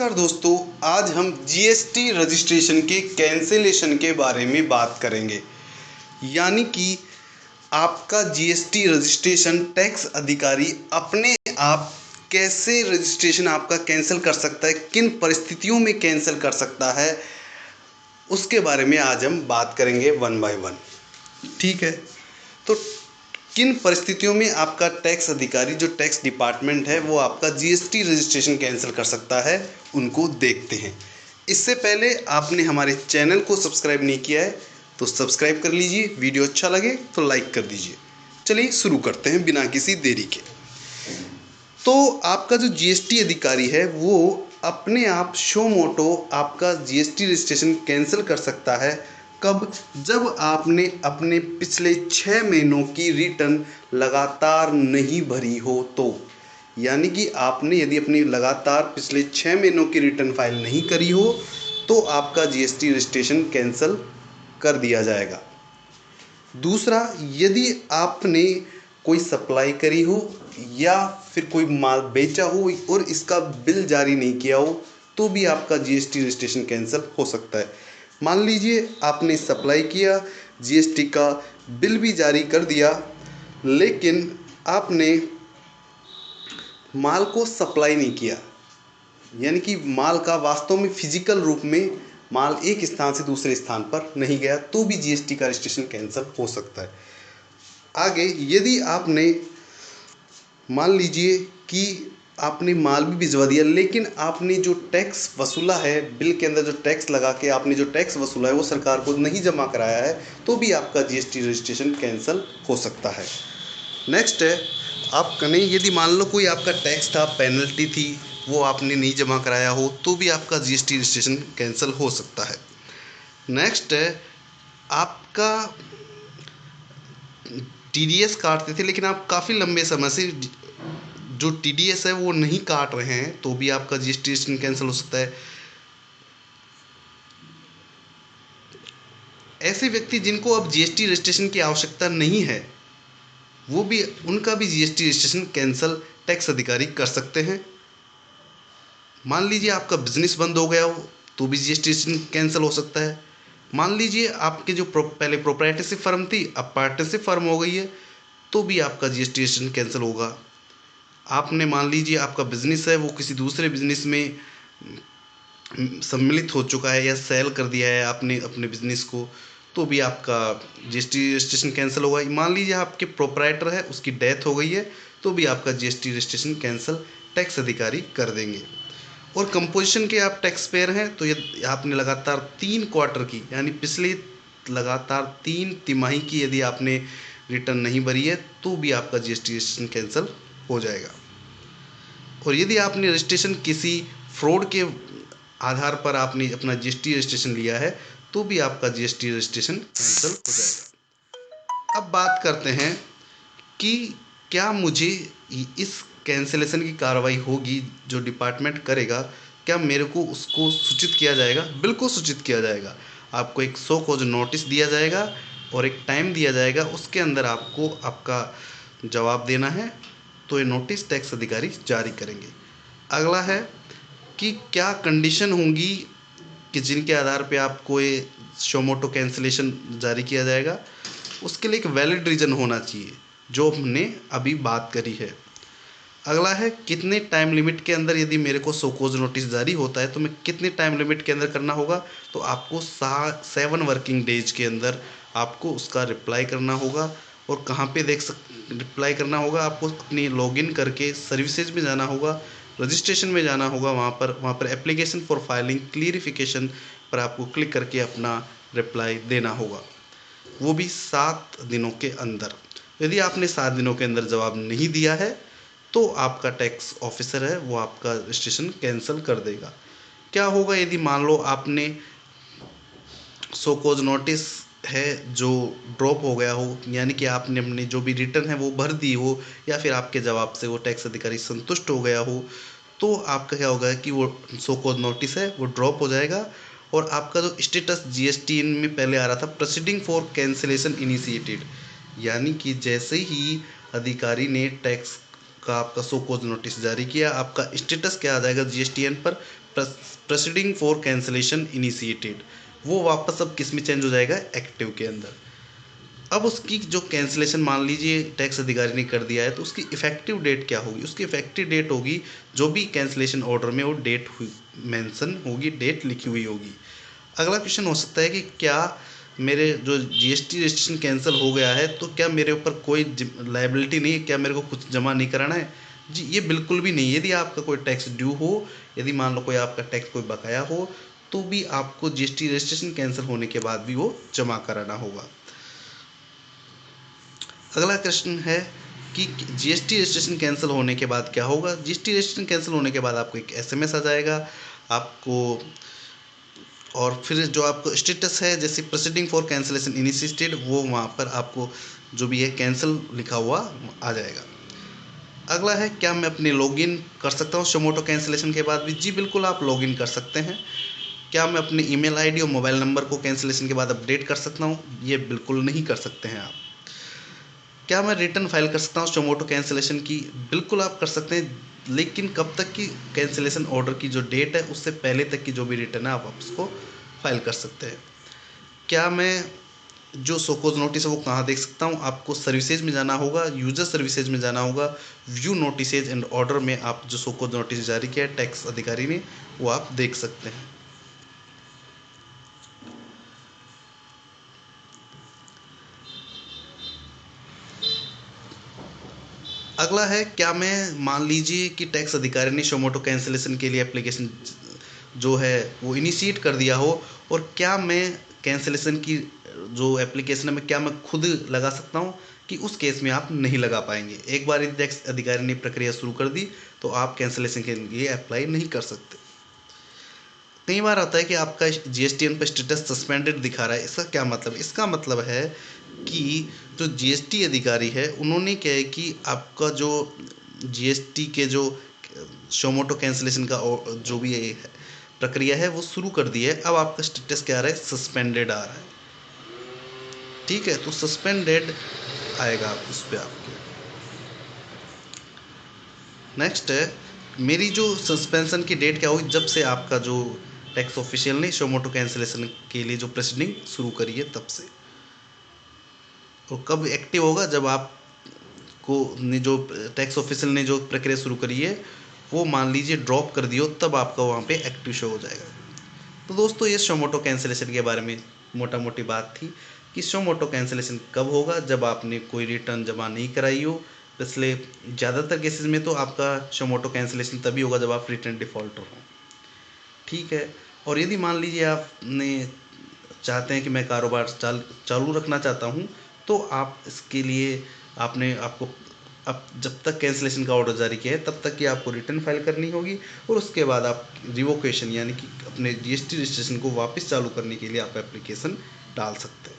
नमस्कार दोस्तों, आज हम जीएसटी रजिस्ट्रेशन के कैंसिलेशन के बारे में बात करेंगे। यानी कि आपका जीएसटी रजिस्ट्रेशन टैक्स अधिकारी अपने आप कैसे रजिस्ट्रेशन आपका कैंसिल कर सकता है, किन परिस्थितियों में कैंसिल कर सकता है, उसके बारे में आज हम बात करेंगे वन बाय वन। ठीक है, तो किन परिस्थितियों में आपका टैक्स अधिकारी जो टैक्स डिपार्टमेंट है वो आपका जीएसटी रजिस्ट्रेशन कैंसिल कर सकता है, उनको देखते हैं। इससे पहले आपने हमारे चैनल को सब्सक्राइब नहीं किया है तो सब्सक्राइब कर लीजिए, वीडियो अच्छा लगे तो लाइक कर दीजिए। चलिए शुरू करते हैं बिना किसी देरी के। तो आपका जो जीएसटी अधिकारी है वो अपने आप शो मोटो आपका जीएसटी रजिस्ट्रेशन कैंसिल कर सकता है। कब? जब आपने अपने पिछले 6 महीनों की रिटर्न लगातार नहीं भरी हो तो। यानी कि आपने यदि अपनी लगातार पिछले 6 महीनों की रिटर्न फाइल नहीं करी हो तो आपका जीएसटी रजिस्ट्रेशन कैंसिल कर दिया जाएगा। दूसरा, यदि आपने कोई सप्लाई करी हो या फिर कोई माल बेचा हो और इसका बिल जारी नहीं किया हो तो भी आपका जीएसटी रजिस्ट्रेशन कैंसिल हो सकता है। मान लीजिए आपने सप्लाई किया, जीएसटी का बिल भी जारी कर दिया, लेकिन आपने माल को सप्लाई नहीं किया, यानी कि माल का वास्तव में फिजिकल रूप में माल एक स्थान से दूसरे स्थान पर नहीं गया तो भी जीएसटी का रजिस्ट्रेशन कैंसिल हो सकता है। आगे, यदि आपने मान लीजिए कि आपने माल भी भिजवा दिया लेकिन आपने जो टैक्स वसूला है, बिल के अंदर जो टैक्स लगा के आपने जो टैक्स वसूला है वो सरकार को नहीं जमा कराया है तो भी आपका जीएसटी रजिस्ट्रेशन कैंसिल हो सकता है। नेक्स्ट है, आपका नहीं, यदि मान लो कोई आपका टैक्स था, पेनल्टी थी, वो आपने नहीं जमा कराया हो तो भी आपका जीएसटी रजिस्ट्रेशन कैंसिल हो सकता है। नेक्स्ट है, आपका टीडीएस काटते थे लेकिन आप काफ़ी लंबे समय से जो टीडीएस है वो नहीं काट रहे हैं तो भी आपका जीएसटी रजिस्ट्रेशन कैंसिल हो सकता है। ऐसे व्यक्ति जिनको अब जीएसटी रजिस्ट्रेशन की आवश्यकता नहीं है वो भी, उनका भी जीएसटी रजिस्ट्रेशन कैंसिल टैक्स अधिकारी कर सकते हैं। मान लीजिए आपका बिजनेस बंद हो गया हो तो भी जीएसटी रजिस्ट्रेशन कैंसिल हो सकता है। मान लीजिए आपके जो पहले प्रोप्राइटरशिप फर्म थी अब पार्टनरशिप फर्म हो गई है तो भी आपका जीएसटी रजिस्ट्रेशन कैंसिल होगा। आपने मान लीजिए आपका बिजनेस है वो किसी दूसरे बिजनेस में सम्मिलित हो चुका है या सेल कर दिया है आपने अपने बिजनेस को तो भी आपका जीएसटी रजिस्ट्रेशन कैंसिल होगा। मान लीजिए आपके प्रोप्राइटर है उसकी डेथ हो गई है तो भी आपका जीएसटी रजिस्ट्रेशन कैंसिल टैक्स अधिकारी कर देंगे। और कंपोजिशन के आप टैक्स पेयर हैं तो ये आपने लगातार 3 क्वार्टर की, यानी पिछले लगातार 3 तिमाही की यदि आपने रिटर्न नहीं भरी है तो भी आपका जीएसटी रजिस्ट्रेशन कैंसिल हो जाएगा। और यदि आपने रजिस्ट्रेशन किसी फ्रॉड के आधार पर आपने अपना जीएसटी रजिस्ट्रेशन लिया है तो भी आपका जीएसटी रजिस्ट्रेशन कैंसिल हो जाएगा। अब बात करते हैं कि क्या मुझे इस कैंसिलेशन की कार्रवाई होगी जो डिपार्टमेंट करेगा, क्या मेरे को उसको सूचित किया जाएगा? बिल्कुल सूचित किया जाएगा। आपको एक सो कॉज नोटिस दिया जाएगा और एक टाइम दिया जाएगा, उसके अंदर आपको आपका जवाब देना है तो ये नोटिस टैक्स अधिकारी जारी करेंगे। अगला है कि क्या कंडीशन होंगी कि जिनके आधार पे आपको ये शोमोटो कैंसिलेशन जारी किया जाएगा। उसके लिए एक वैलिड रीज़न होना चाहिए जो हमने अभी बात करी है। अगला है कितने टाइम लिमिट के अंदर यदि मेरे को सो कॉज नोटिस जारी होता है तो मैं कितने टाइम लिमिट के अंदर करना होगा, तो आपको 7 वर्किंग डेज के अंदर आपको उसका रिप्लाई करना होगा। और कहाँ पे रिप्लाई करना होगा, आपको अपनी लॉगिन करके सर्विसेज में जाना होगा, रजिस्ट्रेशन में जाना होगा, वहाँ पर एप्लीकेशन फॉर फाइलिंग क्लियरिफिकेशन पर आपको क्लिक करके अपना रिप्लाई देना होगा, वो भी 7 दिनों के अंदर। यदि आपने 7 दिनों के अंदर जवाब नहीं दिया है तो आपका टैक्स ऑफिसर है वो आपका रजिस्ट्रेशन कैंसिल कर देगा। क्या होगा यदि मान लो आपने सो कॉज नोटिस है जो ड्रॉप हो गया हो, यानी कि आपने अपनी जो भी रिटर्न है वो भर दी हो या फिर आपके जवाब से वो टैक्स अधिकारी संतुष्ट हो गया हो, तो आपका क्या होगा कि वो सो कॉज नोटिस है वो ड्रॉप हो जाएगा और आपका जो स्टेटस जीएसटी में पहले आ रहा था प्रोसीडिंग फॉर कैंसिलेशन इनिशिएटेड, यानी कि जैसे ही अधिकारी ने टैक्स का आपका शो कॉज नोटिस जारी किया, आपका स्टेटस क्या आ जाएगा जीएसटीएन पर, प्रोसीडिंग फॉर कैंसिलेशन इनिशिएटेड, वो वापस अब किस में चेंज हो जाएगा, एक्टिव के अंदर। अब उसकी जो कैंसिलेशन मान लीजिए टैक्स अधिकारी ने कर दिया है, तो उसकी इफेक्टिव डेट क्या होगी, उसकी इफेक्टिव डेट होगी जो भी कैंसिलेशन ऑर्डर में वो डेट हुई मेंशन होगी, डेट लिखी हुई होगी। अगला क्वेश्चन हो सकता है कि क्या मेरे जो जीएसटी रजिस्ट्रेशन कैंसिल हो गया है तो क्या मेरे ऊपर कोई लायबिलिटी नहीं है, क्या मेरे को कुछ जमा नहीं कराना है? जी ये बिल्कुल भी नहीं। यदि आपका कोई टैक्स ड्यू हो, यदि मान लो कोई आपका टैक्स कोई बकाया हो, तो भी आपको जीएसटी रजिस्ट्रेशन कैंसिल होने के बाद भी वो जमा कराना होगा। अगला क्वेश्चन है कि जीएसटी रजिस्ट्रेशन कैंसिल होने के बाद क्या होगा। जीएसटी रजिस्ट्रेशन कैंसिल होने के बाद आपको एक एसएमएस आ जाएगा आपको, और फिर जो आपको स्टेटस है जैसे प्रोसीडिंग फॉर कैंसिलेशन इनिशिएटेड, वो वहाँ पर आपको जो भी है कैंसिल लिखा हुआ आ जाएगा। अगला है क्या मैं अपने लॉगिन कर सकता हूँ शोमोटो कैंसिलेशन के बाद भी? जी बिल्कुल, आप लॉगिन कर सकते हैं। क्या मैं अपने ईमेल आईडी और मोबाइल नंबर को कैंसिलेशन के बाद अपडेट कर सकता हूँ? ये बिल्कुल नहीं कर सकते हैं आप। क्या मैं रिटर्न फाइल कर सकता हूँ शोमोटो कैंसिलेशन की? बिल्कुल आप कर सकते हैं, लेकिन कब तक की कैंसिलेशन ऑर्डर की जो डेट है उससे पहले तक की जो भी रिटर्न है आप उसको फाइल कर सकते हैं। क्या मैं जो शोकॉज नोटिस है वो कहाँ देख सकता हूँ? आपको सर्विसेज में जाना होगा, यूजर सर्विसेज में जाना होगा, व्यू नोटिसेज एंड ऑर्डर में आप जो शोकॉज नोटिस जारी किया है टैक्स अधिकारी ने वो आप देख सकते हैं। अगला है क्या मैं मान लीजिए कि टैक्स अधिकारी ने शोमोटो कैंसिलेशन के लिए एप्लीकेशन जो है वो इनिशिएट कर दिया हो, और क्या मैं कैंसिलेशन की जो एप्लीकेशन है मैं क्या मैं खुद लगा सकता हूँ? कि उस केस में आप नहीं लगा पाएंगे। एक बार यदि टैक्स अधिकारी ने प्रक्रिया शुरू कर दी तो आप कैंसिलेशन के लिए अप्लाई नहीं कर सकते। कई बार आता है कि आपका जीएसटीएन पर स्टेटस सस्पेंडेड दिखा रहा है, इसका क्या मतलब? इसका मतलब है कि जो जीएसटी अधिकारी है उन्होंने क्या है कि आपका जो जीएसटी के जो शोमोटो कैंसिलेशन का जो भी है प्रक्रिया है वो शुरू कर दी है। अब आपका स्टेटस क्या आ रहा है? सस्पेंडेड आ रहा है। ठीक है, तो सस्पेंडेड आएगा आप उस पर आपके। नेक्स्ट है मेरी जो सस्पेंशन की डेट क्या होगी, जब से आपका जो टैक्स ऑफिशियल ने शोमोटो कैंसिलेशन के लिए जो प्रोसीडिंग शुरू करी है तब से। तो कब एक्टिव होगा? जब आपको ने जो टैक्स ऑफिशियल ने जो प्रक्रिया शुरू करी है वो मान लीजिए ड्रॉप कर दियो, तब आपका वहाँ पे एक्टिव शो हो जाएगा। तो दोस्तों ये शोमोटो कैंसिलेशन के बारे में मोटा मोटी बात थी कि शोमोटो कैंसिलेशन कब होगा, जब आपने कोई रिटर्न जमा नहीं कराई हो। पिछले ज़्यादातर केसेस में तो आपका शोमोटो कैंसिलेशन तभी होगा जब आप रिटर्न डिफ़ॉल्टर हो। ठीक है, और यदि मान लीजिए आपने चाहते हैं कि मैं कारोबार चालू रखना चाहता हूँ, तो आप इसके लिए आपने आपको अब जब तक कैंसिलेशन का ऑर्डर जारी किया है तब तक की आपको रिटर्न फाइल करनी होगी, और उसके बाद आप रिवोकेशन यानी कि अपने जीएसटी रजिस्ट्रेशन को वापस चालू करने के लिए आप एप्लीकेशन डाल सकते हैं।